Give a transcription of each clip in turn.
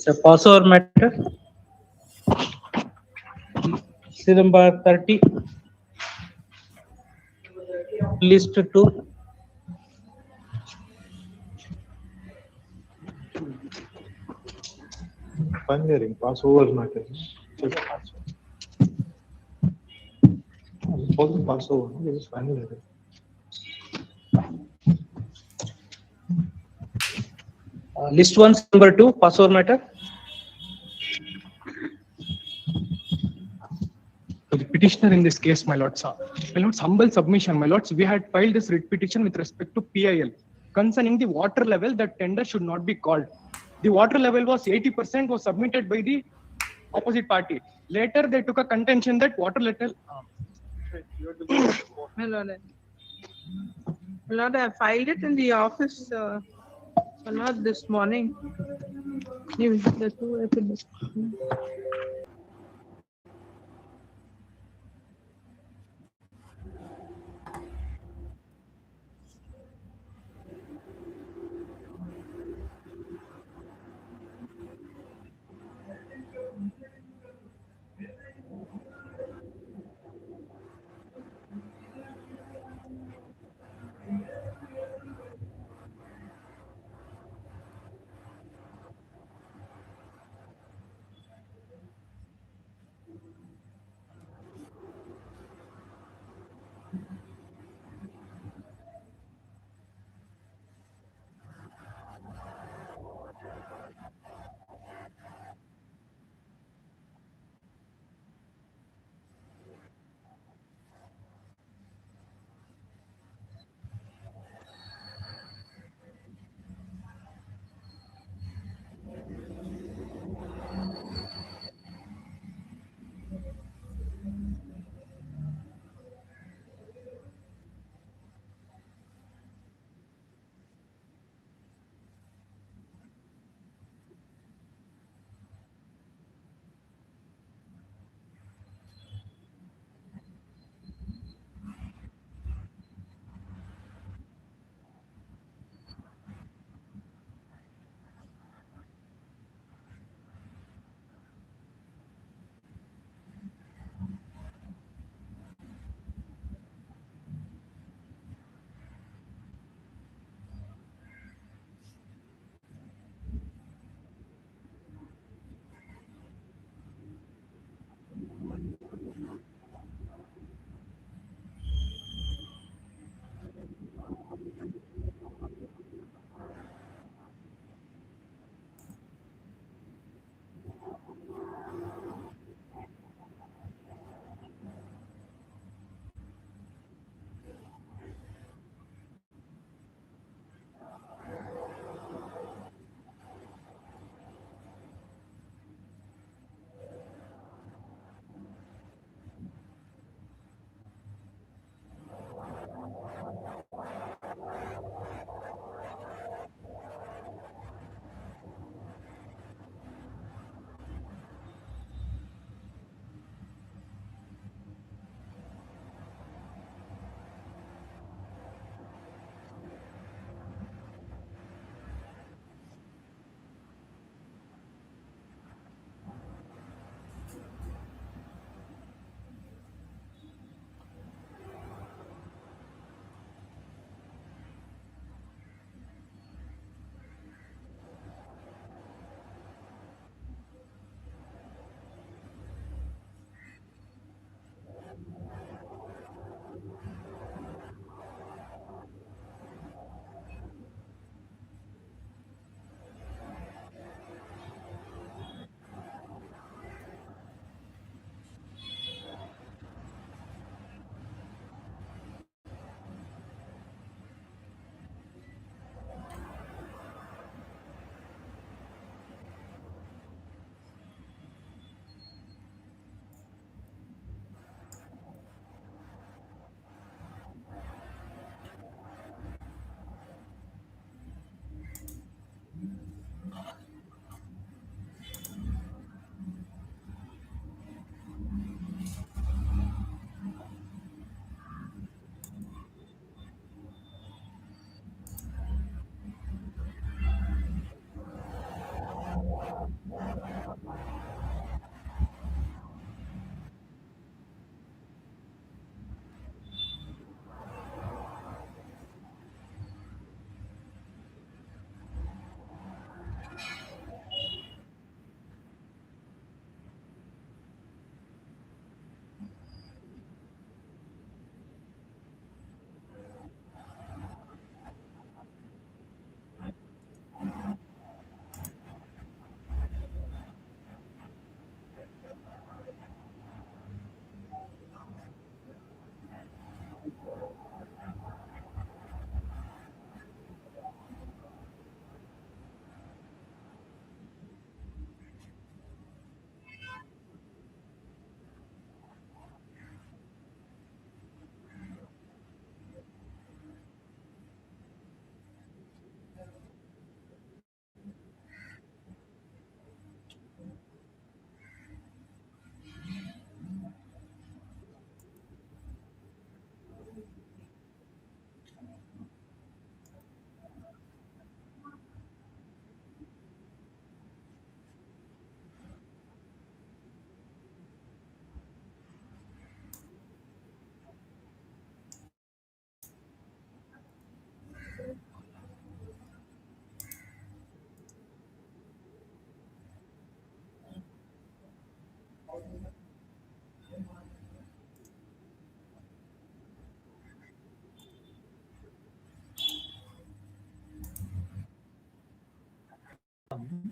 So passover matter. See number 30. List 2. Final hearing, Passover matter. Passover, this is final hearing. List 1, number 2, passover matter. To the petitioner in this case, my lords, humble submission, my lords, we had filed this writ petition with respect to PIL concerning the water level that tender should not be called. The water level was 80% was submitted by the opposite party. Later, they took a contention that water level. My lord, I filed it in the office, not this morning. The two episodes.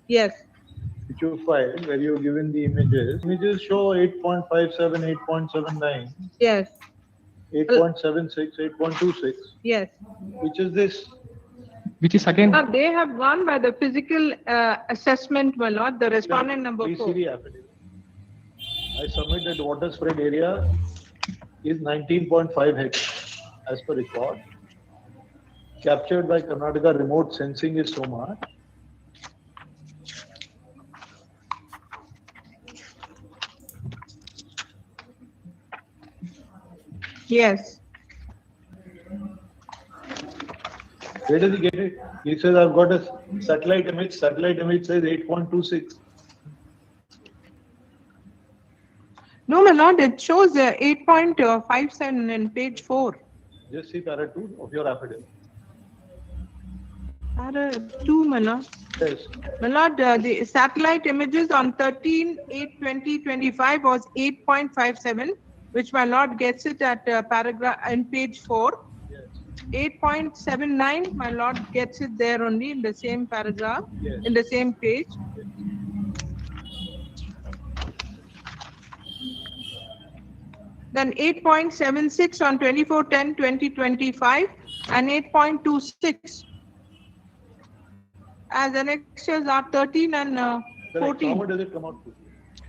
Yes, which you filed, where you've given the images. Images show 8.57, 8.79, yes, 8.76, 8.26. yes. Which is this? Which is again, Now, they have gone by the physical assessment, my lord, the respondent number Please 4. see the affidavit. I submit that water spread area is 19.5 hectares as per record. Captured by Karnataka remote sensing is so much. Yes. Where does he get it? He says, I've got a satellite image. Satellite image says 8.26. No, my lord, it shows 8.57 in page 4. Just see para 2 of your affidavit. Para 2, my lord. Yes. My lord, the satellite images on 13/8/2025 was 8.57, which my lord gets it at paragraph in page 4. Yes. 8.79, my lord gets it there only in the same paragraph, Yes. in the same page. Then 8.76 on 24/10/2025 and 8.26 as annexures are 13 and Correct. How 14. much does it come out to?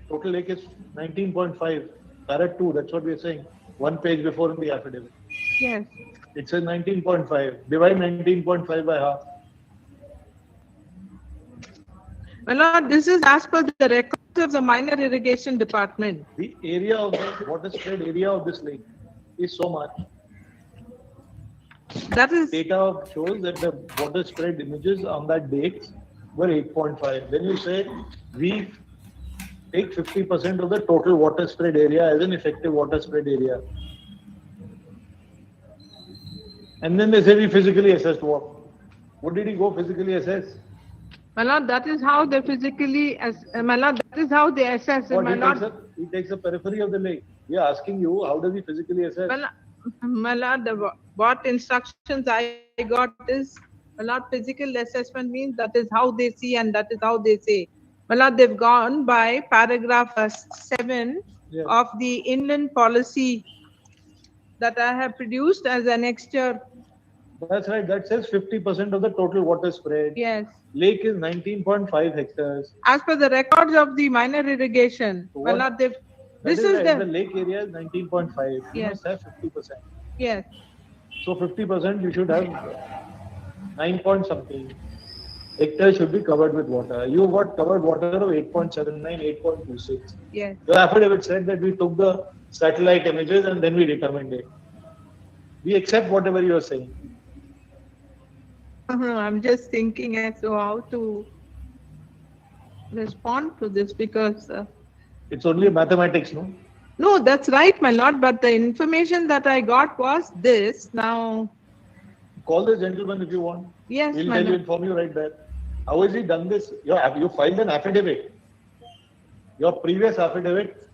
Total lake is 19.5. Para 2, that's what we are saying. One page before in the affidavit. Yes. It says 19.5. Divide 19.5 by half. My lord, this is as per the records of the minor irrigation department. The area of the water spread area of this lake is so much. That is, Data shows that the water spread images on that date were 8.5. Then you say we take 50% of the total water spread area as an effective water spread area. And then they say we physically assessed what? What did he go physically assess? my lord, that is how they physically, my lord, that is how they assess. What, My lord, he takes the periphery of the lake. We are asking you, how does he physically assess? my lord, what instructions I got is, my lord, physical assessment means that is how they see and that is how they say. My lord, they've gone by paragraph 7 Yes. of the inland policy that I have produced as an extra. That's right. That says 50% of the total water spread. Yes. Lake is 19.5 hectares. As per the records of the minor irrigation, my What? lord, they've, That this is is right. the, The lake area is 19.5. You Yes. must have 50%. yes, So 50% you should have 9 point something. Hectares should be covered with water. You got covered water of 8.79, 8.26. yes. Your affidavit said that we took the satellite images and then we determined it. We accept whatever you are saying. I'm just thinking as to how to respond to this because, It's only mathematics, no? no, that's right, my lord, but the information that I got was this. Now, Call the gentleman if you want. yes, He'll my tell you, lord. inform you right there. How has he done this? You filed an affidavit. Your previous affidavit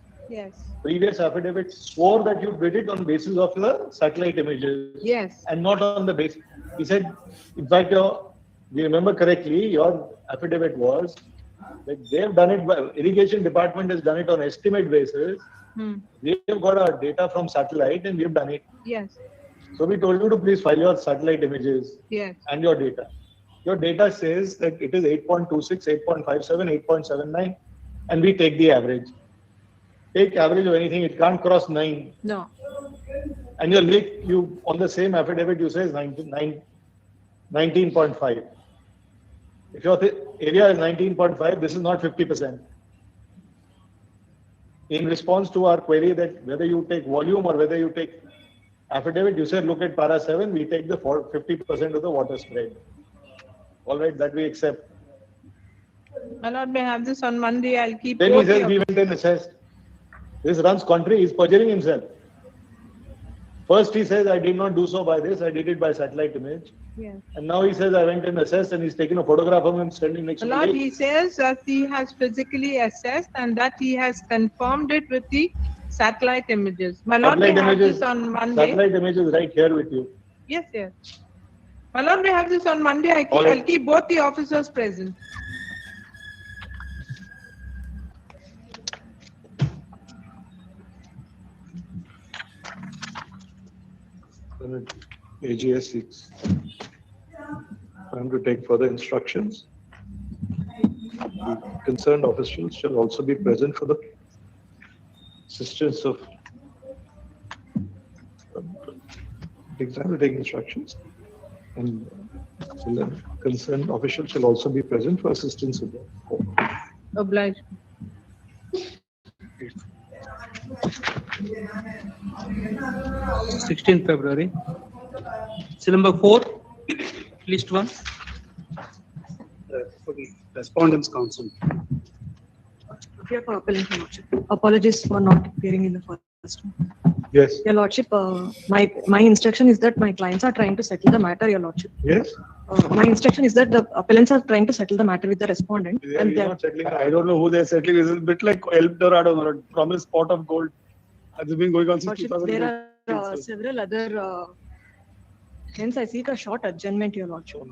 swore that you did it on basis of the satellite images. Yes. And not on the basis. He said, in fact, you remember correctly, your affidavit was that they've done it, irrigation department has done it on estimate basis. We have got our data from satellite and we have done it. Yes. So we told you to please file your satellite images Yes. and your data. Your data says that it is 8.26, 8.57, 8.79, and we take the average. Take average of anything, it can't cross 9. No. And your lake, you on the same affidavit, you say is 19.5. If your area is 19.5, this is not 50%. In response to our query that whether you take volume or whether you take affidavit, you said look at para 7, we take the 50% of the water spread. All right, that we accept. My lord, may I have this on Monday? I'll keep. Then he both says your- we went and assessed. This runs contrary, he's perjuring himself. First he says I did not do so by this, I did it by satellite image. Yes. And now he says I went and assessed and he's taken a photograph of him standing next My to the lord, lake. he says that he has physically assessed and that he has confirmed it with the satellite images. My lord, may I have this on Monday? Satellite image is right here with you. Yes, yes. My lord, may I have this on Monday? All right. I'll keep both the officers present. AGS 6. Time to take further instructions. The concerned officials shall also be present for the assistance of exam to take instructions, and the concerned official shall also be present for assistance of the court. Obliged. 16th February. Seal number 4, list 1. For the Respondents' Council. Dear Appellant, Your Lordship, apologies for not appearing in the first one. Yes. Your Lordship, my instruction is that my clients are trying to settle the matter, Your Lordship. Yes. My instruction is that the appellants are trying to settle the matter with the respondent. They And are they are, not settling. I don't know who they're settling. It's a bit like El Dorado, or a promised pot of gold. Has been going on since Lordship, 2008. there are several other, hence I seek a short adjournment, Your Lordship.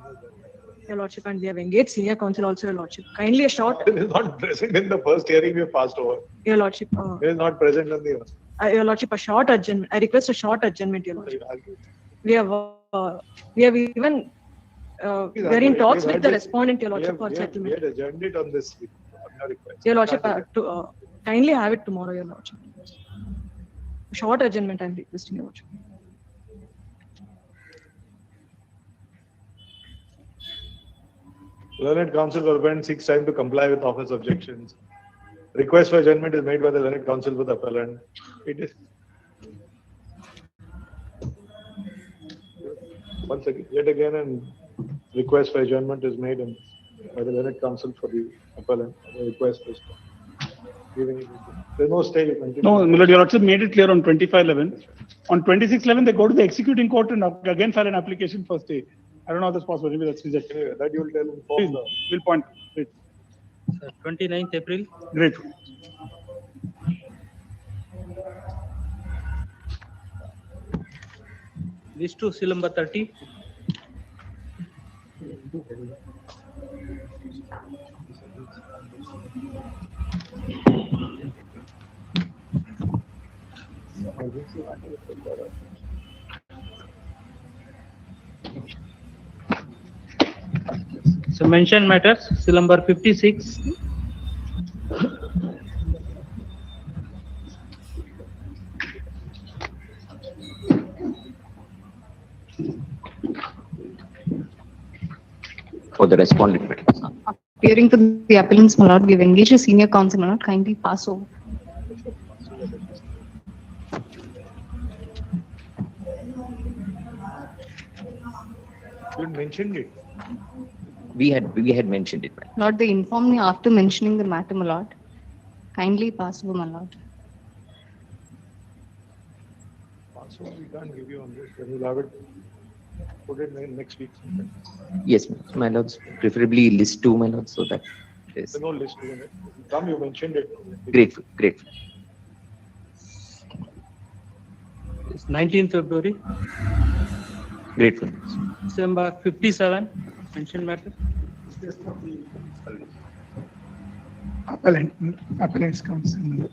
Your Lordship, and we have engaged senior counsel also, Your Lordship. Kindly a short, He is not present in the first hearing we passed over. Your Lordship, He is not present on the. Your Lordship, a short adjournment. I request a short adjournment, Your Lordship. We have even, we are in talks with the respondent, Your Lordship, for We settlement. had adjourned it on this on your request. Your Lordship, to kindly have it tomorrow, Your Lordship. Short adjournment, I am requesting, Your Lordship. Learned counsel for appellant seeks time to comply with office objections. Request for adjournment is made by the learned counsel for the appellant. It is. Once again, yet again, and request for adjournment is made by the learned counsel for the appellant. The request is giving. There's no stay. You continue. No, Milord, Your Lordship made it clear on 25/11. On 26/11, they go to the executing court and again file an application for stay. I don't know how that's possible. Maybe that's rejected. Anyway, that you will tell him. Please, we'll point. Great. 29th April. Great. List 2, seal number 30. So mention matters, seal number 56. For the respondent matters. Appearing to the appellants, my lord, we have engaged a senior counsel, my lord, kindly pass over. You mentioned it. We had mentioned it. Lord, they informed me after mentioning the matter, my lord. Kindly pass over, my lord. Also, we can't give you on this. When you have it, put it in next week. Yes, my lords, preferably list 2, my lords, so that is There's no list in it. Come, you mentioned it. grateful. It's 19th February. Grateful. Seal number 57, mention matter. Appellant's counsel.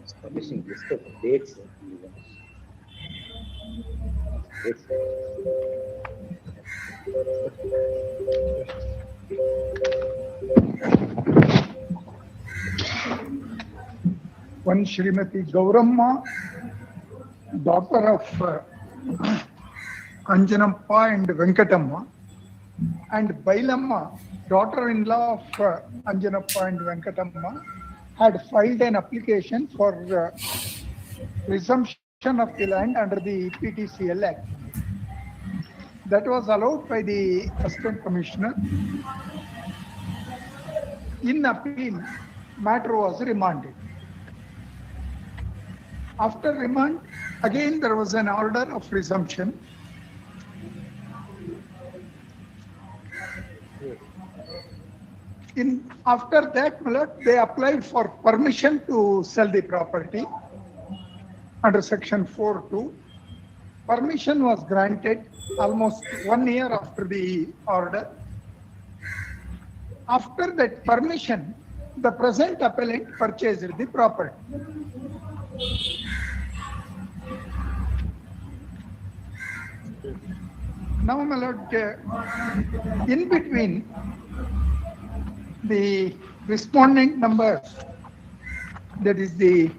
Establishing list of dates. One Srimati Gauramma, daughter of Anjanappa and Venkatamma, and Bailamma, daughter-in-law of Anjanappa and Venkatamma, had filed an application for resumption of the land under the PTCL Act. That was allowed by the Assistant Commissioner. In appeal, matter was remanded. After remand, again there was an order of resumption. After that, my lord, they applied for permission to sell the property. under section 4(2). Permission was granted almost 1 year after the order. After that permission, the present appellant purchased the property. Now, my lord, in between the respondent number, that is the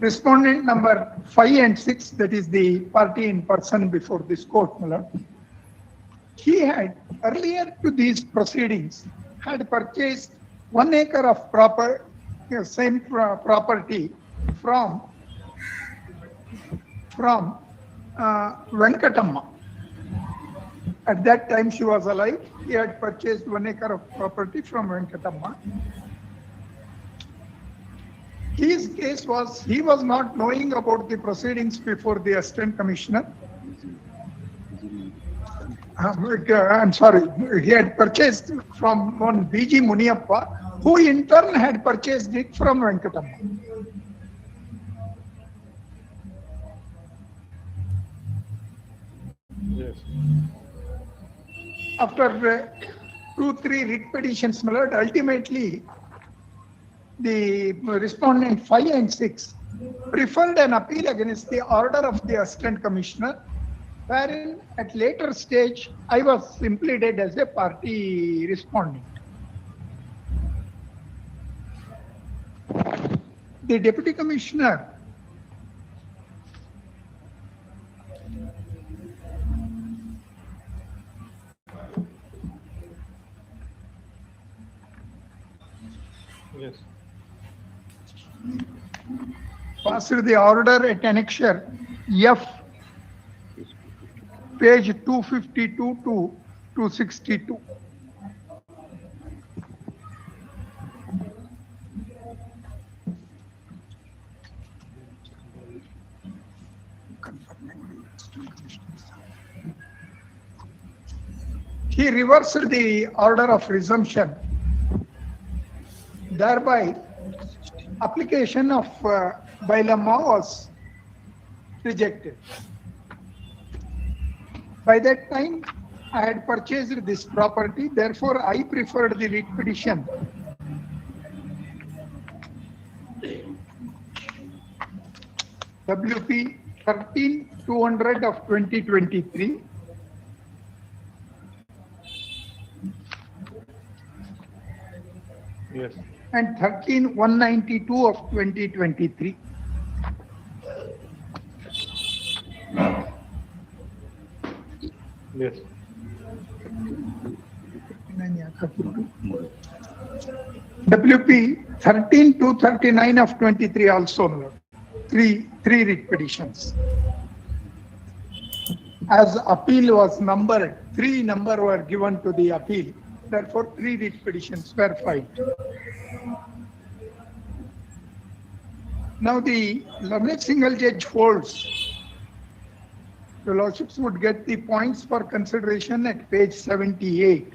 respondent number 5 and 6, that is the party in person before this court, my lord. He had earlier to these proceedings had purchased 1 acre of same property from Venkatamma. At that time she was alive. He had purchased 1 acre of property from Venkatamma. His case was, he was not knowing about the proceedings before the assistant commissioner. I'm sorry, he had purchased from one B.G. Muniappa, who in turn had purchased it from Venkatamma. Yes. After 2-3 writ petitions, my lord, ultimately the respondent 5 and 6 preferred an appeal against the order of the assistant commissioner, wherein at later stage I was implemented as a party respondent. The deputy commissioner Yes. passed the order at annexure F, page 252 to 262. He reversed the order of resumption. Thereby, application of bylaw was rejected. By that time, I had purchased this property. Therefore, I preferred the writ petition. WP 13-200 of 2023. Yes. And 13-192 of 2023. Yes. WP 13-239 of 23 also, three writ petitions. As appeal was numbered, 3 number were given to the appeal. Therefore, 3 writ petitions were filed. Now the learned single judge holds. The lordships would get the points for consideration at page 78.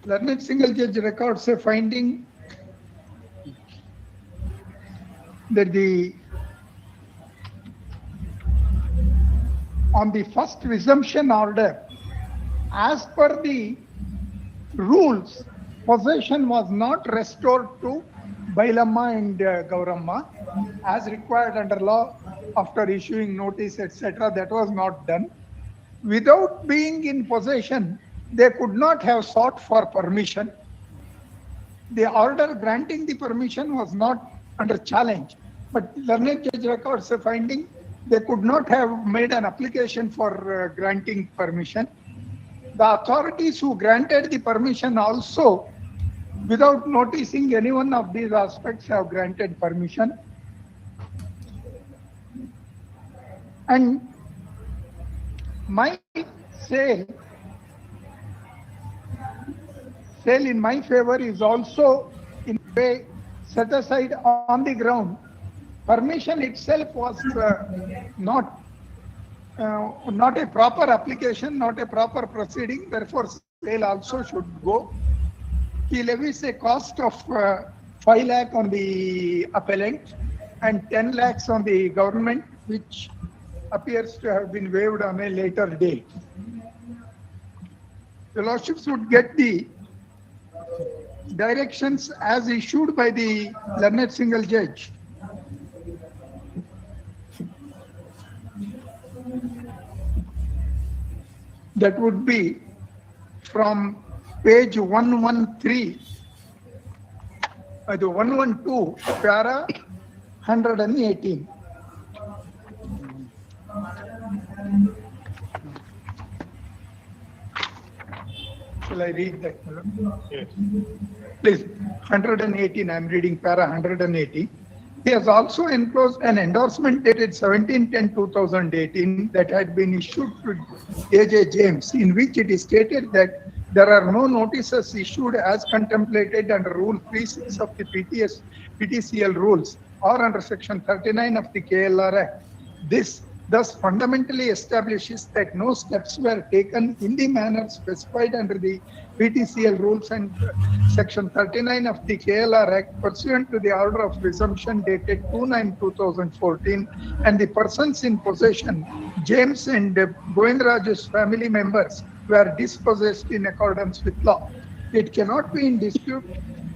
Learned single judge records a finding that on the first resumption order, as per the rules, possession was not restored to Bailamma and Gauramma as required under law after issuing notice, etc. That was not done. Without being in possession, they could not have sought for permission. The order granting the permission was not under challenge, but learned judge records a finding they could not have made an application for granting permission. The authorities who granted the permission also, without noticing any one of these aspects, have granted permission. And my sale in my favor is also in a way set aside on the ground. Permission itself was not a proper application, not a proper proceeding. Therefore, sale also should go. He levies a cost of 5 lakh on the appellant and 10 lakhs on the government, which appears to have been waived on a later date. The lordships would get the directions as issued by the learned single judge. That would be from page 113 to 112, para 118. Shall I read that? Yes. Please, 118, I'm reading para 180. He has also enclosed an endorsement dated 17/10/2018 that had been issued to A.J. James, in which it is stated that there are no notices issued as contemplated under Rule 36 of the PTCL rules or under Section 39 of the KLR Act. This thus fundamentally establishes that no steps were taken in the manner specified under the PTCL rules and Section 39 of the KLR Act pursuant to the order of resumption dated 2/9/2014, and the persons in possession, James and Govindraju's family members, were dispossessed in accordance with law. It cannot be in dispute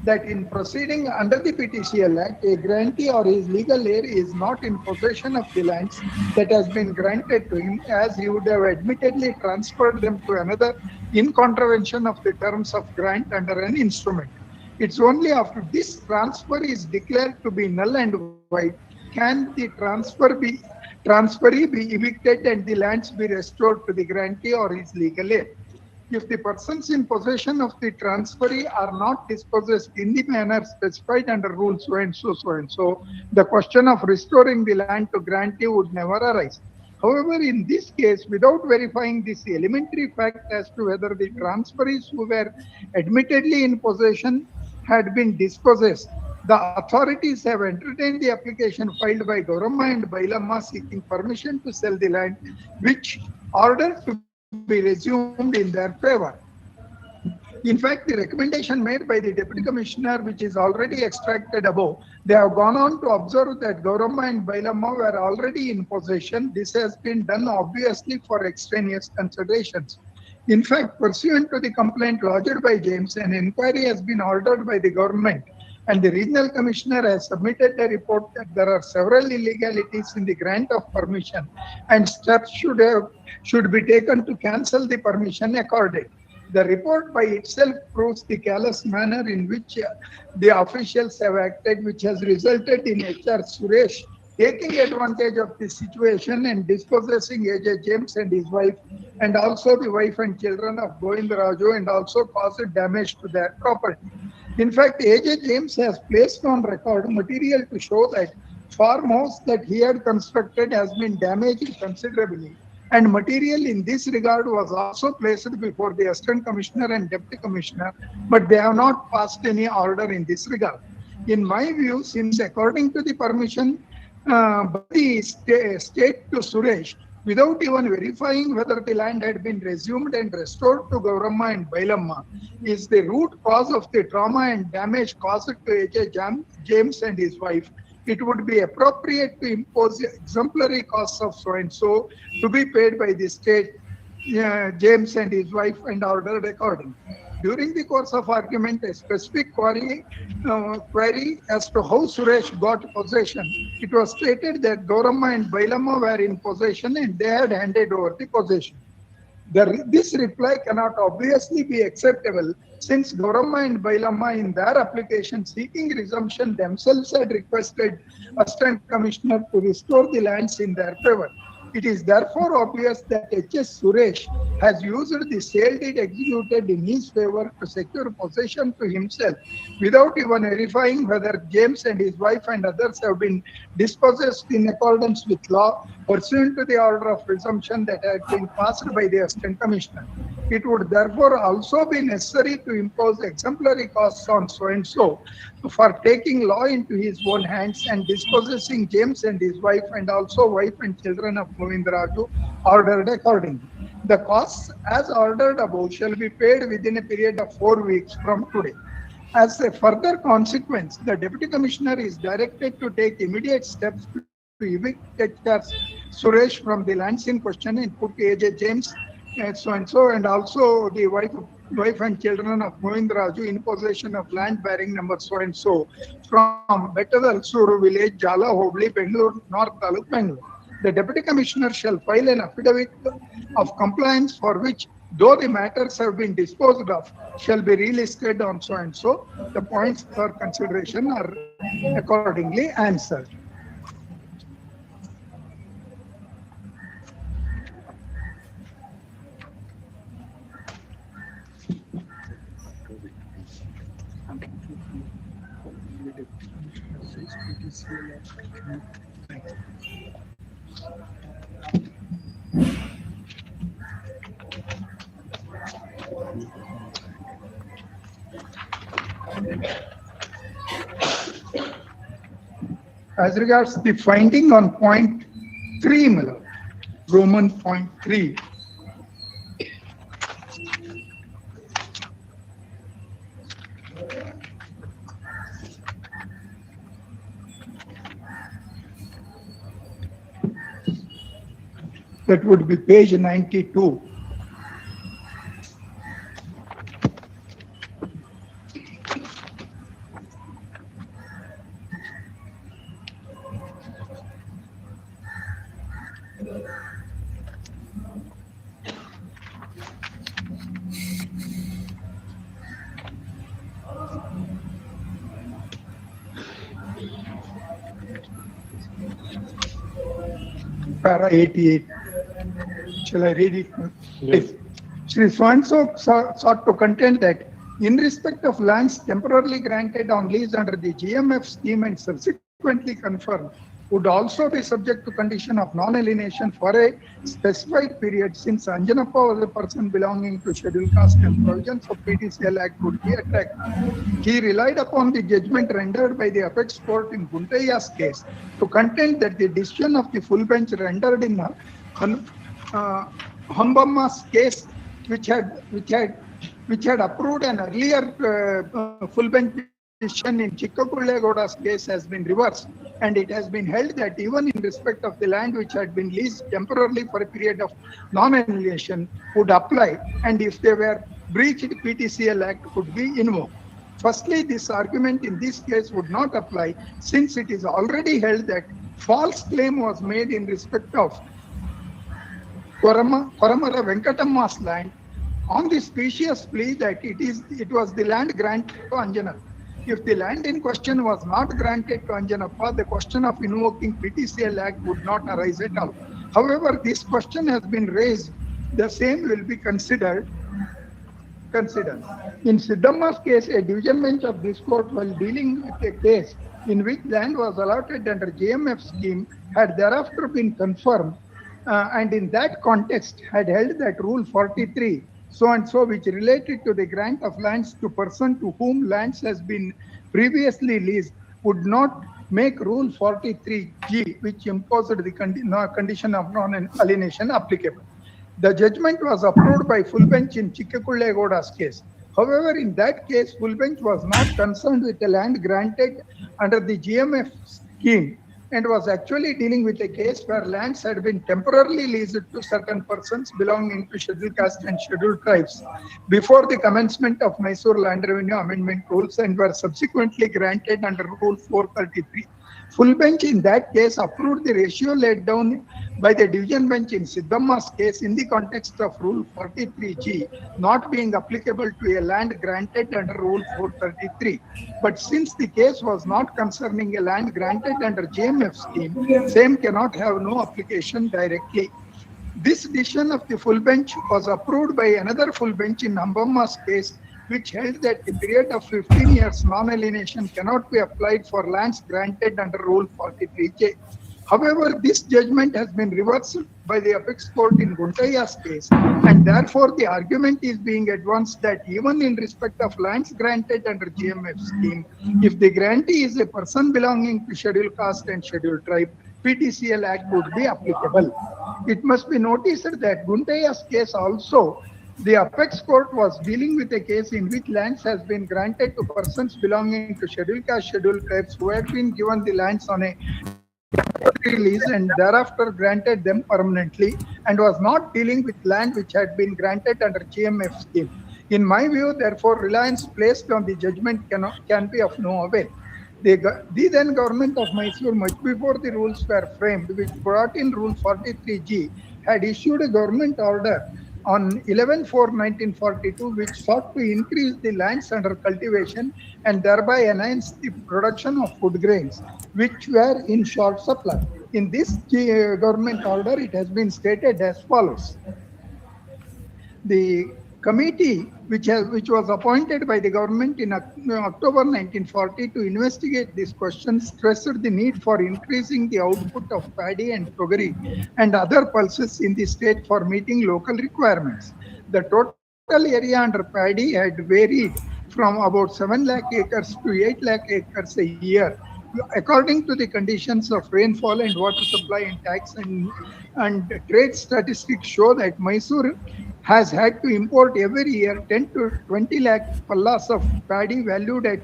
that in proceeding under the PTCL Act, a grantee or his legal heir is not in possession of the lands that has been granted to him, as he would have admittedly transferred them to another in contravention of the terms of grant under an instrument. It's only after this transfer is declared to be null and void can the transferee be evicted and the lands be restored to the grantee or his legal heir. If the persons in possession of the transferee are not dispossessed in the manner specified under Rule so and so, the question of restoring the land to grantee would never arise. However, in this case, without verifying this elementary fact as to whether the transferees who were admittedly in possession had been dispossessed, the authorities have entertained the application filed by Gauramma and Bailamma seeking permission to sell the land, which order to be resumed in their favor. In fact, the recommendation made by the Deputy Commissioner, which is already extracted above, they have gone on to observe that Gauramma and Bailamma were already in possession. This has been done obviously for extraneous considerations. In fact, pursuant to the complaint lodged by James, an inquiry has been ordered by the government, and the Regional Commissioner has submitted a report that there are several illegalities in the grant of permission, and steps should be taken to cancel the permission accorded. The report by itself proves the callous manner in which the officials have acted, which has resulted in HR Suresh taking advantage of the situation and dispossessing A.J. James and his wife, and also the wife and children of Govindraju, and also caused damage to their property. In fact, A.J. James has placed on record material to show that farmhouse that he had constructed has been damaged considerably, and material in this regard was also placed before the Assistant Commissioner and Deputy Commissioner, but they have not passed any order in this regard. In my view, since according to the permission by the state to Suresh, without even verifying whether the land had been resumed and restored to Gauramma and Bailamma, is the root cause of the trauma and damage caused to A.J. James and his wife, it would be appropriate to impose exemplary costs of so-and-so to be paid by the state, James and his wife, and ordered accordingly. During the course of argument, a specific query as to how Suresh got possession, it was stated that Gauramma and Bailamma were in possession and they had handed over the possession. This reply cannot obviously be acceptable, since Gauramma and Bailamma in their application seeking resumption themselves had requested Assistant Commissioner to restore the lands in their favor. It is therefore obvious that H.S. Suresh has used the sale deed executed in his favor to secure possession to himself without even verifying whether James and his wife and others have been dispossessed in accordance with law pursuant to the order of resumption that had been passed by the Assistant Commissioner. It would therefore also be necessary to impose exemplary costs on so-and-so for taking law into his own hands and dispossessing James and his wife and also wife and children of Govindaraju ordered accordingly. The costs as ordered above shall be paid within a period of 4 weeks from today. As a further consequence, the Deputy Commissioner is directed to take immediate steps to evict HR Suresh from the lands in question and put AJ James so-and-so and also the wife and children of Govindaraju in possession of land bearing number so-and-so from Bettadal Suru village, Jala Hobli, Bengaluru, North Taluk, Bengaluru. The Deputy Commissioner shall file an affidavit of compliance for which, though the matters have been disposed of, shall be relisted on so-and-so. The points for consideration are accordingly answered. As regards the finding on point 3, Miller, Roman point 3. That would be page 92. Para 88. Shall I read it? Yes. Shri so-and-so sought to contend that in respect of lands temporarily granted on lease under the GMF scheme and subsequently confirmed would also be subject to condition of non-alienation for a specified period since Anjanappa was a person belonging to scheduled caste and provisions of PTCL Act would be attacked. He relied upon the judgment rendered by the apex court in Guntayya's case to contend that the decision of the full bench rendered in Hambamma's case, which had approved an earlier full bench decision in Chikkakullegowda's case, has been reversed, and it has been held that even in respect of the land which had been leased temporarily for a period of non-alienation would apply, and if they were breached, PTCL Act could be invoked. Firstly, this argument in this case would not apply since it is already held that false claim was made in respect of Koramara Venkatamma's land on the specious plea that it was the land granted to Anjanappa. If the land in question was not granted to Anjanappa, the question of invoking PTCL Act would not arise at all. However, this question has been raised. The same will be considered. In Siddhamma's case, a division bench of this court, while dealing with a case in which land was allotted under GMF scheme, had thereafter been confirmed, and in that context had held that Rule 43 so-and-so, which related to the grant of lands to person to whom lands has been previously leased, would not make Rule 43G, which imposed the condition of non-alienation, applicable. The judgment was approved by full bench in Chikkakullegowda's case. However, in that case, full bench was not concerned with the land granted under the GMF scheme and was actually dealing with a case where lands had been temporarily leased to certain persons belonging to scheduled caste and scheduled tribes before the commencement of Mysore Land Revenue Amendment rules and were subsequently granted under Rule 433. Full bench in that case approved the ratio laid down by the division bench in Siddhamma's case in the context of Rule 43G not being applicable to a land granted under Rule 433. But since the case was not concerning a land granted under GMF scheme, same cannot have no application directly. This decision of the full bench was approved by another full bench in Hambamma's case, which held that the period of 15 years non-alienation cannot be applied for lands granted under Rule 43J. However, this judgment has been reversed by the apex court in Guntaya's case, and therefore the argument is being advanced that even in respect of lands granted under GMF scheme, if the grantee is a person belonging to scheduled caste and scheduled tribe, PTCL Act would be applicable. It must be noticed that Guntaya's case also, the apex court was dealing with a case in which lands has been granted to persons belonging to scheduled caste, scheduled tribes who had been given the lands on a lease and thereafter granted them permanently, and was not dealing with land which had been granted under GMF scheme. In my view, therefore, reliance placed on the judgment can be of no avail. The then government of Mysore, much before the rules were framed, which brought in Rule 43G, had issued a government order on 11/4/1942, which sought to increase the lands under cultivation and thereby enhance the production of food grains, which were in short supply. In this government order, it has been stated as follows. The committee which was appointed by the government in October 1940 to investigate this question stressed the need for increasing the output of paddy and toggery and other pulses in the state for meeting local requirements. The total area under paddy had varied from about 7 lakh acres to 8 lakh acres a year, according to the conditions of rainfall and water supply and tax, and trade statistics show that Mysore has had to import every year 10 to 20 lakh pallas of paddy valued at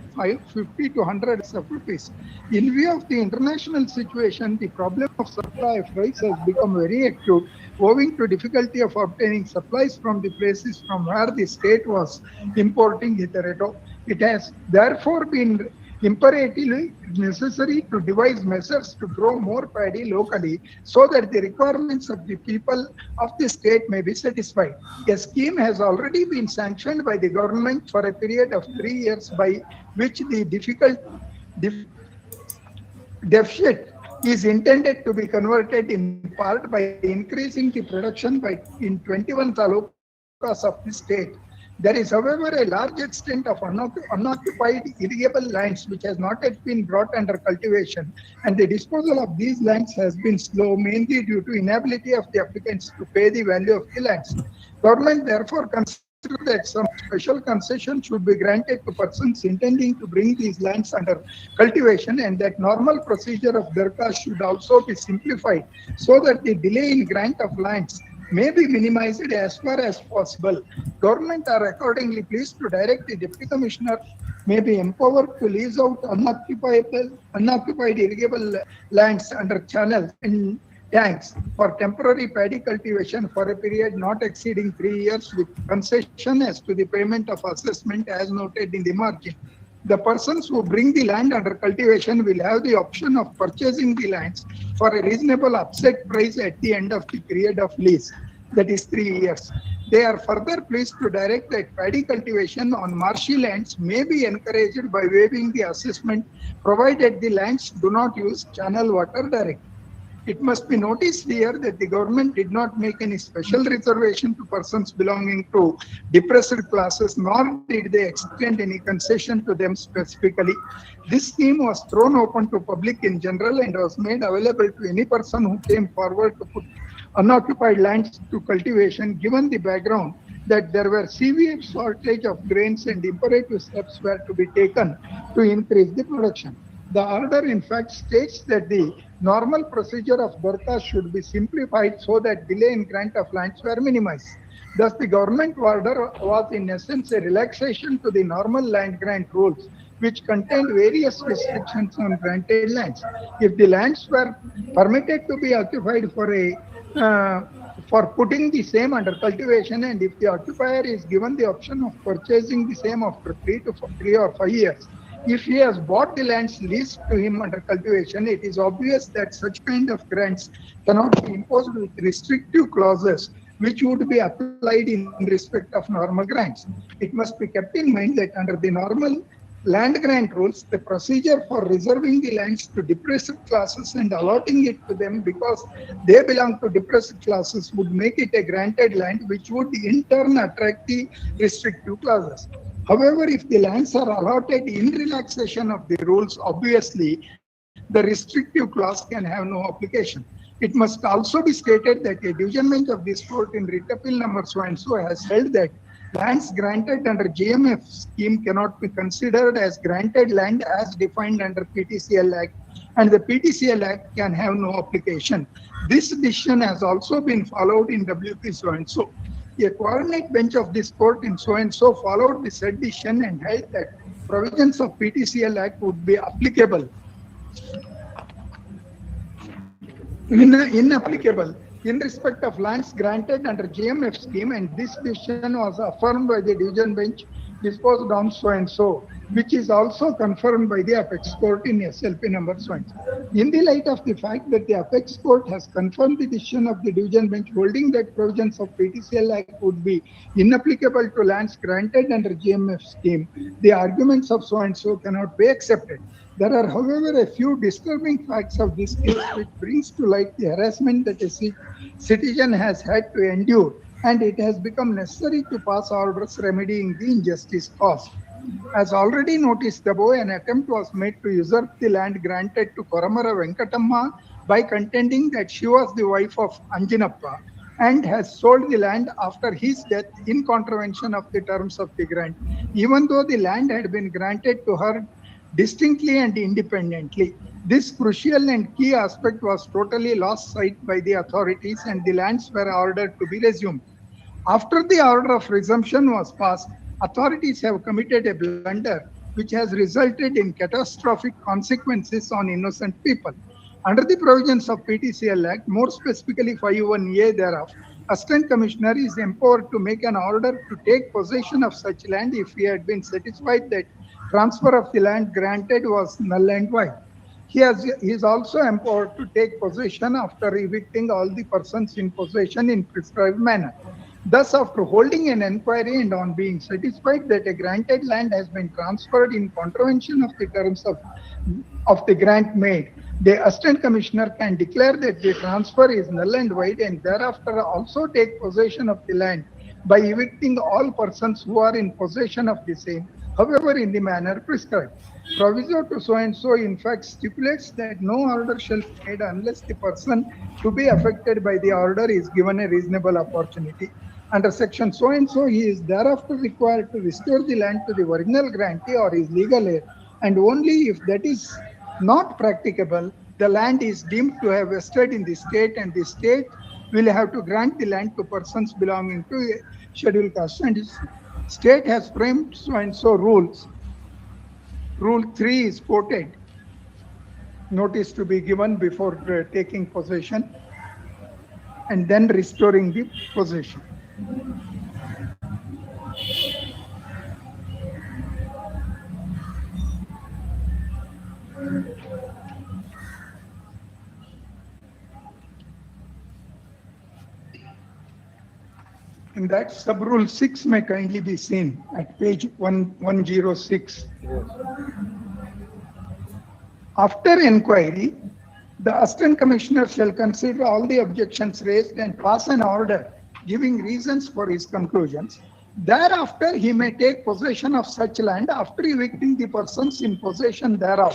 50 to 100 of rupees. In view of the international situation, the problem of supply of rice has become very acute, owing to difficulty of obtaining supplies from the places from where the state was importing hitherto. It has therefore been imperatively necessary to devise measures to grow more paddy locally so that the requirements of the people of the state may be satisfied. A scheme has already been sanctioned by the government for a period of 3 years, by which the deficit is intended to be converted in part by increasing the production in 21 talukas of the state. There is, however, a large extent of unoccupied irrigable lands which has not yet been brought under cultivation, and the disposal of these lands has been slow, mainly due to inability of the applicants to pay the value of the lands. Government therefore considers that some special concession should be granted to persons intending to bring these lands under cultivation, and that normal procedure of darkhast should also be simplified so that the delay in grant of lands may be minimized as far as possible. Government are accordingly pleased to direct the Deputy Commissioner may be empowered to lease out unoccupied irrigable lands under channels and tanks for temporary paddy cultivation for a period not exceeding 3 years, with concession as to the payment of assessment as noted in the margin. The persons who bring the land under cultivation will have the option of purchasing the lands for a reasonable upset price at the end of the period of lease, that is 3 years. They are further pleased to direct that paddy cultivation on marshy lands may be encouraged by waiving the assessment, provided the lands do not use channel water directly. It must be noticed here that the government did not make any special reservation to persons belonging to depressed classes, nor did they extend any concession to them specifically. This scheme was thrown open to public in general and was made available to any person who came forward to put unoccupied lands to cultivation, given the background that there were severe shortage of grains and imperative steps were to be taken to increase the production. The order in fact states that the normal procedure of darkhast should be simplified so that delay in grant of lands were minimized. Thus, the government order was in essence a relaxation to the normal land grant rules, which contained various restrictions on granted lands. If the lands were permitted to be occupied for putting the same under cultivation, and if the occupier is given the option of purchasing the same after 3 or 5 years, if he has bought the lands leased to him under cultivation, it is obvious that such kind of grants cannot be imposed with restrictive clauses which would be applied in respect of normal grants. It must be kept in mind that under the normal land grant rules, the procedure for reserving the lands to depressed classes and allotting it to them because they belong to depressed classes would make it a granted land, which would in turn attract the restrictive clauses. However, if the lands are allotted in relaxation of the rules, obviously the restrictive clause can have no application. It must also be stated that a division bench of this court in writ appeal number so and so has held that lands granted under GMF scheme cannot be considered as granted land as defined under PTCL Act, and the PTCL Act can have no application. This decision has also been followed in WP so and so. A coordinate bench of this court in so and so followed the said decision and held that provisions of PTCL Act would be applicable. Inapplicable in respect of lands granted under GMF scheme, and this decision was affirmed by the division bench disposed on so and so, which is also confirmed by the apex court in SLP number so and so. In the light of the fact that the apex court has confirmed the decision of the division bench holding that provisions of PTCL Act would be inapplicable to lands granted under GMF scheme, the arguments of so and so cannot be accepted. There are, however, a few disturbing facts of this case which brings to light the harassment that a citizen has had to endure, and it has become necessary to pass orders remedying the injustice caused. As already noticed above, an attempt was made to usurp the land granted to Koramara Venkatamma by contending that she was the wife of Anjanappa and has sold the land after his death in contravention of the terms of the grant, even though the land had been granted to her distinctly and independently. This crucial and key aspect was totally lost sight by the authorities, and the lands were ordered to be resumed. After the order of resumption was passed, authorities have committed a blunder which has resulted in catastrophic consequences on innocent people. Under the provisions of PTCL Act, more specifically 51A thereof, Assistant Commissioner is empowered to make an order to take possession of such land if he had been satisfied that transfer of the land granted was null and void. He is also empowered to take possession after evicting all the persons in possession in prescribed manner. Thus, after holding an inquiry and on being satisfied that a granted land has been transferred in contravention of the terms of the grant made, the Assistant Commissioner can declare that the transfer is null and void, and thereafter also take possession of the land by evicting all persons who are in possession of the same, however in the manner prescribed. Proviso to so and so in fact stipulates that no order shall be made unless the person to be affected by the order is given a reasonable opportunity. Under section so and so, he is thereafter required to restore the land to the original grantee or his legal heir, and only if that is not practicable, the land is deemed to have vested in the state, and the state will have to grant the land to persons belonging to a scheduled caste, and the state has framed so and so rules. Rule 3 is quoted. Notice to be given before taking possession and then restoring the possession. And that sub-rule 6 may kindly be seen at page 106. After inquiry, the Assistant Commissioner shall consider all the objections raised and pass an order giving reasons for his conclusions. Thereafter, he may take possession of such land after evicting the persons in possession thereof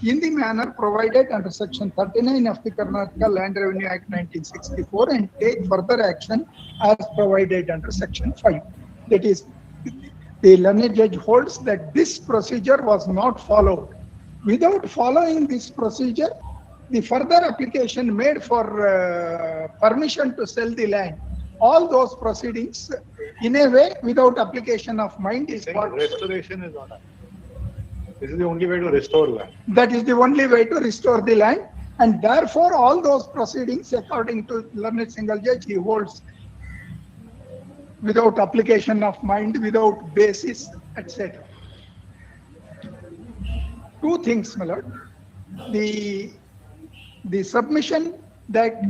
in the manner provided under section 39 of the Karnataka Land Revenue Act 1964 and take further action as provided under section 5. That is, the learned judge holds that this procedure was not followed. Without following this procedure, the further application made for permission to sell the land, all those proceedings, in a way, without application of mind, is what restoration is not. This is the only way to restore land. That is the only way to restore the land, and therefore all those proceedings, according to learned single judge, he holds without application of mind, without basis, etc. Two things, my lord. The submission that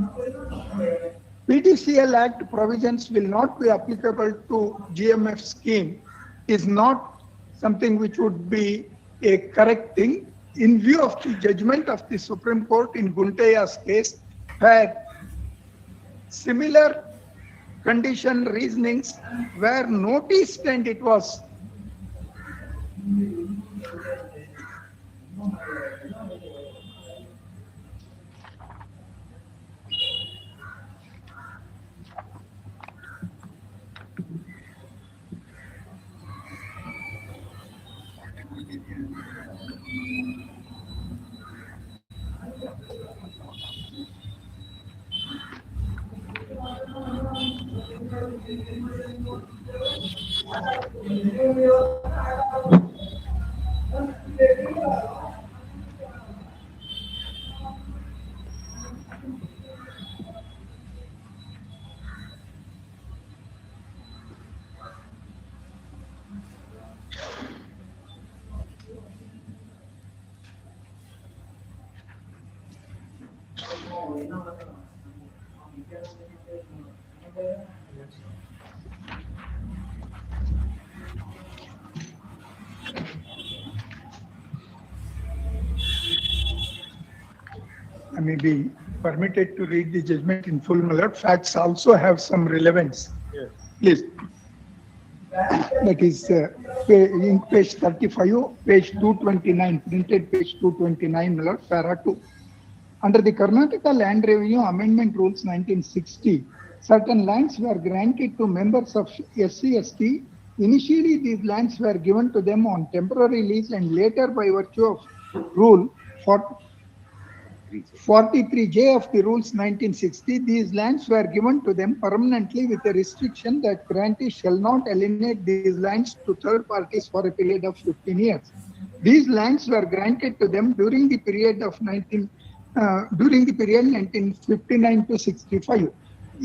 PTCL Act provisions will not be applicable to GMF scheme is not something which would be a correct thing in view of the judgment of the Supreme Court in Guntaya's case, where similar condition reasonings were noticed and it was I may be permitted to read the judgment in full, my lord. Facts also have some relevance. Yes. Please. That is in page 35, page 229, printed page 229, my lord, para 2. Under the Karnataka Land Revenue Amendment Rules 1960, certain lands were granted to members of SC/ST. Initially, these lands were given to them on temporary lease, and later, by virtue of Rule 43J of the Rules 1960, these lands were given to them permanently with a restriction that grantees shall not alienate these lands to third parties for a period of 15 years. These lands were granted to them during the period 1959 to 65.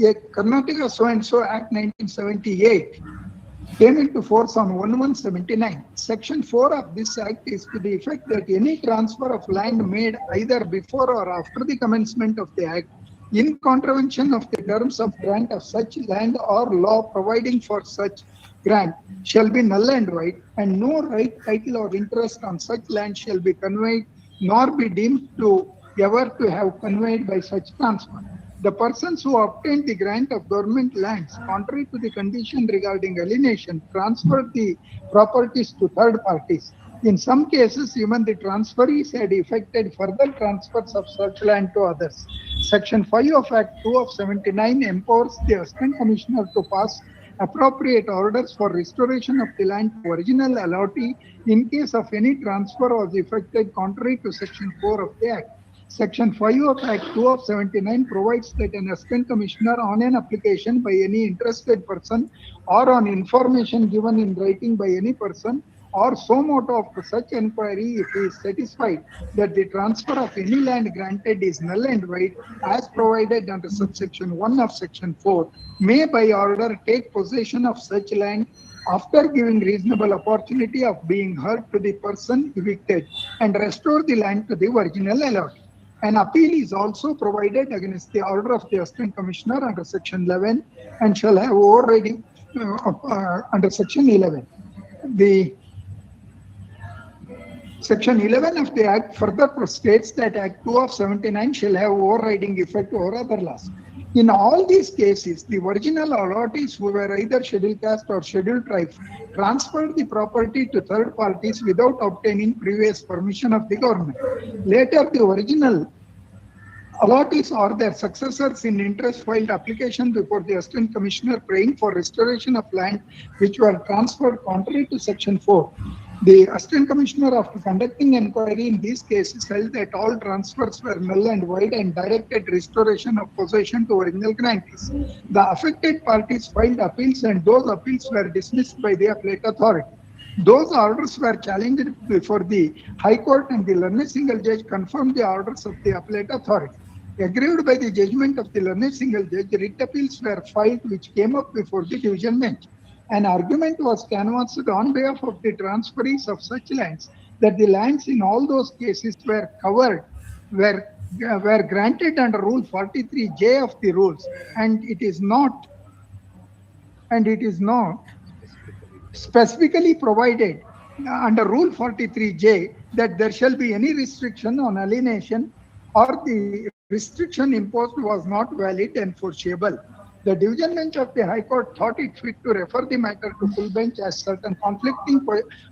A Karnataka So-and-so Act 1978 came into force on 11/79. Section 4 of this Act is to the effect that any transfer of land made either before or after the commencement of the Act in contravention of the terms of grant of such land or law providing for such grant shall be null and void, and no right, title or interest on such land shall be conveyed nor be deemed to ever to have conveyed by such transfer. The persons who obtained the grant of government lands, contrary to the condition regarding alienation, transferred the properties to third parties. In some cases, even the transferees had effected further transfers of such land to others. Section 5 of Act 2 of 79 empowers the Assistant Commissioner to pass appropriate orders for restoration of the land to original allottee in case of any transfer was effected contrary to Section 4 of the Act. Section 5 of Act 2 of 79 provides that an Assistant Commissioner, on an application by any interested person or on information given in writing by any person or so moto of such inquiry, if he is satisfied that the transfer of any land granted is null and void as provided under subsection 1 of Section 4, may by order take possession of such land after giving reasonable opportunity of being heard to the person evicted and restore the land to the original allottee. An appeal is also provided against the order of the Assistant Commissioner under Section 11 and shall have overriding under Section 11. The Section 11 of the Act further states that Act 2 of 79 shall have overriding effect over other laws. In all these cases, the original allottees who were either scheduled caste or scheduled tribes transferred the property to third parties without obtaining previous permission of the government. Later, the original allottees or their successors in interest filed application before the Assistant Commissioner praying for restoration of land which were transferred contrary to Section 4. The Assistant Commissioner, after conducting inquiry in these cases, held that all transfers were null and void and directed restoration of possession to original grantees. The affected parties filed appeals and those appeals were dismissed by the appellate authority. Those orders were challenged before the High Court and the learned single judge confirmed the orders of the appellate authority. Aggrieved by the judgment of the learned single judge, writ appeals were filed which came up before the division bench. An argument was canvassed on behalf of the transferees of such lands that the lands in all those cases were covered, were granted under Rule 43J of the rules, and it is not specifically provided under Rule 43J that there shall be any restriction on alienation or the restriction imposed was not valid and enforceable. The division bench of the High Court thought it fit to refer the matter to full bench as certain conflicting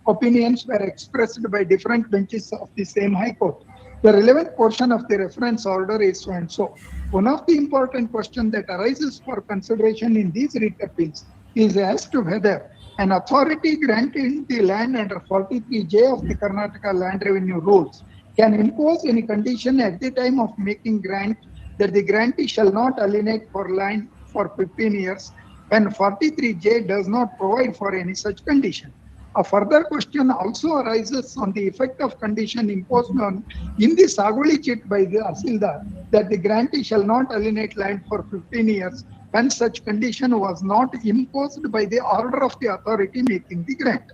opinions were expressed by different benches of the same High Court. The relevant portion of the reference order is so and so. One of the important questions that arises for consideration in these writ appeals is as to whether an authority granting the land under 43J of the Karnataka Land Revenue Rules can impose any condition at the time of making grant that the grantee shall not alienate for land for 15 years, when 43J does not provide for any such condition. A further question also arises on the effect of condition imposed on in the Sagoli chit by the Asildar that the grantee shall not alienate land for 15 years when such condition was not imposed by the order of the authority making the grant.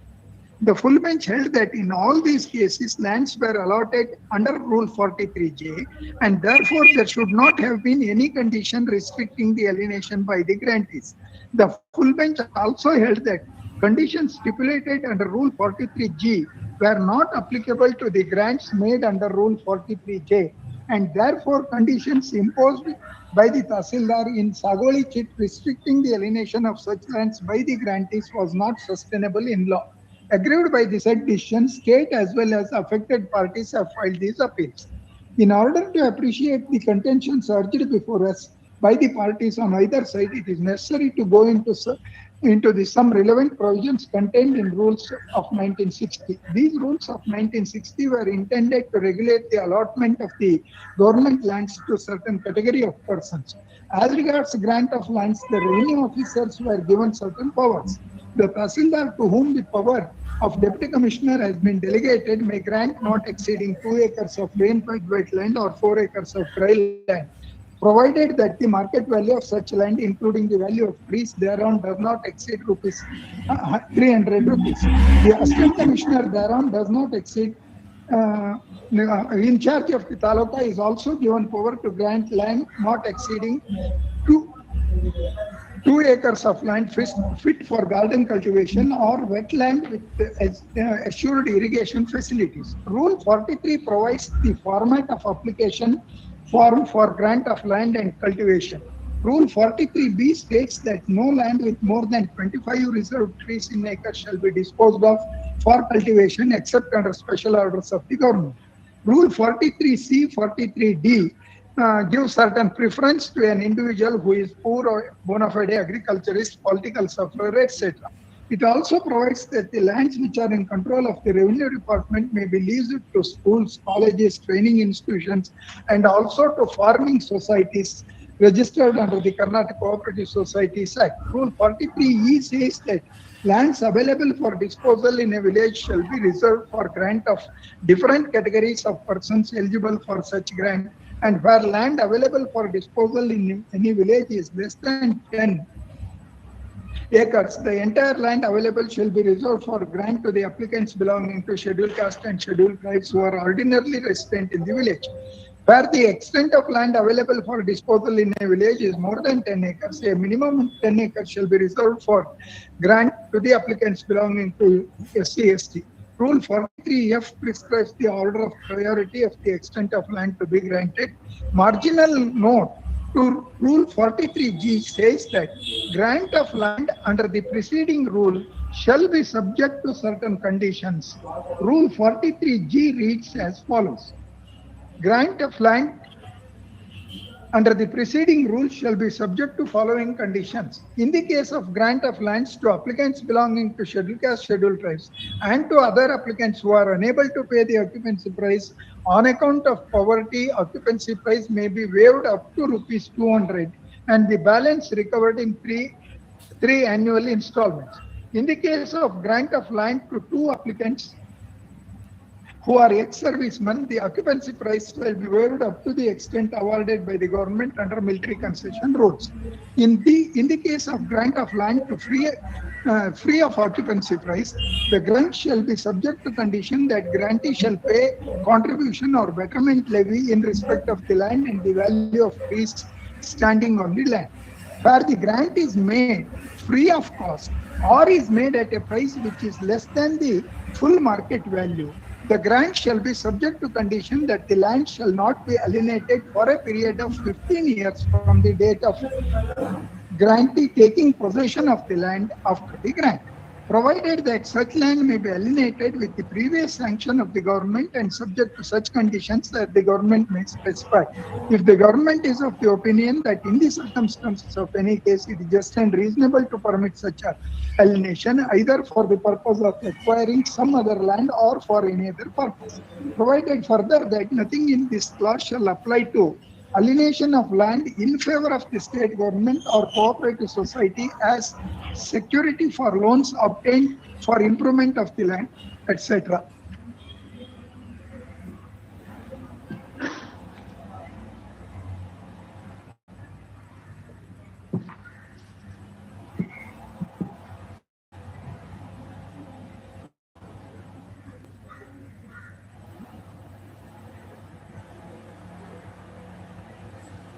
The full bench held that in all these cases, lands were allotted under Rule 43J, and therefore there should not have been any condition restricting the alienation by the grantees. The full bench also held that conditions stipulated under Rule 43G were not applicable to the grants made under Rule 43J, and therefore conditions imposed by the Tahsildar in Sagoli chit restricting the alienation of such lands by the grantees was not sustainable in law. Aggrieved by the said decision, state as well as affected parties have filed these appeals. In order to appreciate the contentions urged before us by the parties on either side, it is necessary to go into some relevant provisions contained in rules of 1960. These rules of 1960 were intended to regulate the allotment of the government lands to certain category of persons. As regards grant of lands, the revenue officers were given certain powers. The Tahsildar to whom the power of Deputy Commissioner has been delegated may grant not exceeding 2 acres of rainfed wetland or 4 acres of dry land, provided that the market value of such land, including the value of trees thereon, does not exceed rupees 300 rupees. The Assistant Commissioner thereon does not exceed in charge of the Taluka is also given power to grant land not exceeding 2 acres of land fit for garden cultivation or wetland with assured irrigation facilities. Rule 43 provides the format of application form for grant of land and cultivation. Rule 43B states that no land with more than 25 reserved trees in acres shall be disposed of for cultivation except under special orders of the government. Rule 43C, 43D gives certain preference to an individual who is poor or bona fide agriculturist, political sufferer, etc. It also provides that the lands which are in control of the Revenue Department may be leased to schools, colleges, training institutions, and also to farming societies registered under the Karnataka Cooperative Societies Act. Rule 43E says that lands available for disposal in a village shall be reserved for grant of different categories of persons eligible for such grant, and where land available for disposal in any village is less than 10 acres, the entire land available shall be reserved for grant to the applicants belonging to scheduled caste and scheduled tribes who are ordinarily resident in the village. Where the extent of land available for disposal in a village is more than 10 acres, a minimum of 10 acres shall be reserved for grant to the applicants belonging to SC/ST. Rule 43F prescribes the order of priority of the extent of land to be granted. Marginal note to Rule 43G says that grant of land under the preceding rule shall be subject to certain conditions. Rule 43G reads as follows. Grant of land under the preceding rule shall be subject to following conditions. In the case of grant of lands to applicants belonging to scheduled caste, scheduled tribes, and to other applicants who are unable to pay the occupancy price on account of poverty, occupancy price may be waived up to rupees 200 and the balance recovered in three annual installments. In the case of grant of land to 2 applicants who are ex-servicemen, the occupancy price will be waived up to the extent awarded by the government under military concession rules. In the case of grant of land to free of occupancy price, the grant shall be subject to condition that grantee shall pay contribution or betterment levy in respect of the land and the value of trees standing on the land. Where the grant is made free of cost or is made at a price which is less than the full market value, the grant shall be subject to condition that the land shall not be alienated for a period of 15 years from the date of grantee taking possession of the land after the grant, provided that such land may be alienated with the previous sanction of the government and subject to such conditions that the government may specify. If the government is of the opinion that in the circumstances of any case it is just and reasonable to permit such alienation, either for the purpose of acquiring some other land or for any other purpose, provided further that nothing in this clause shall apply to alienation of land in favor of the state government or cooperative society as security for loans obtained for improvement of the land, etc.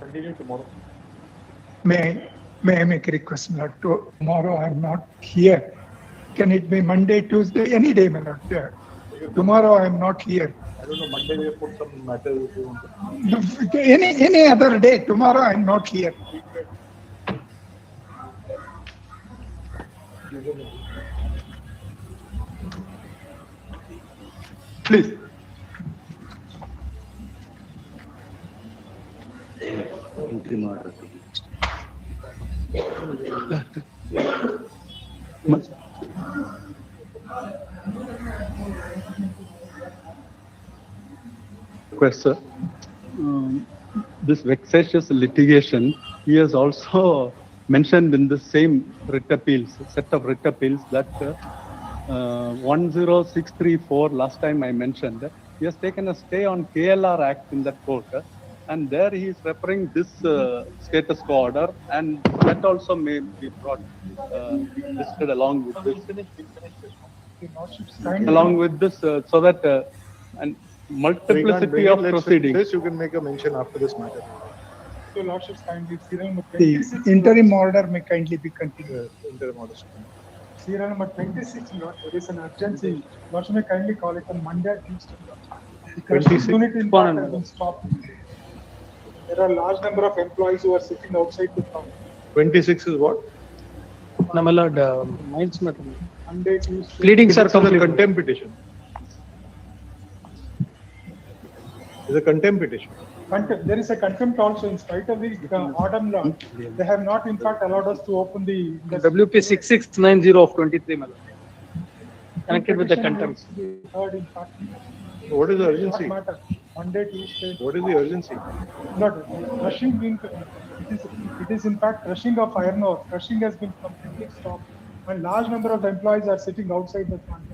Continue tomorrow. May I make a request, my lord? Tomorrow I am not here. Can it be Monday, Tuesday, any day, my lord? Tomorrow I am not here. I don't know, Monday we put some matters. Any other day. Tomorrow I am not here. Please. Interim order. Request, sir. This vexatious litigation, he has also mentioned in the same writ appeals, set of writ appeals that 10634, last time I mentioned, he has taken a stay on KLR Act in that court. And there he is referring this status quo order, and that also may be brought listed along with this. Along with this, so that and multiplicity of proceedings. This you can make a mention after this matter. Your Lordship's kindly, the interim order may kindly be continued. Interim order. Serial number 26, Lord, there is an urgency. Lordship may kindly call it on Monday or Tuesday. Because 26. unit in fact has been stopped. There are a large number of employees who are sitting outside the town. 26 is what? No, my lord, Miles matter. Monday, Tuesday. Pleadings are It's a complete. contempt petition. It's a contempt petition. There is a contempt also in spite of the autumn law. They have not in fact allowed us to open the. WP 6690 of 23, my lord. Connected with the contempt. Heard in fact. What is the urgency? Not matter. Monday, Tuesday. What is the urgency? Not rushing being, it is in fact rushing of iron ore. Rushing has been completely stopped. And large number of employees are sitting outside the plant.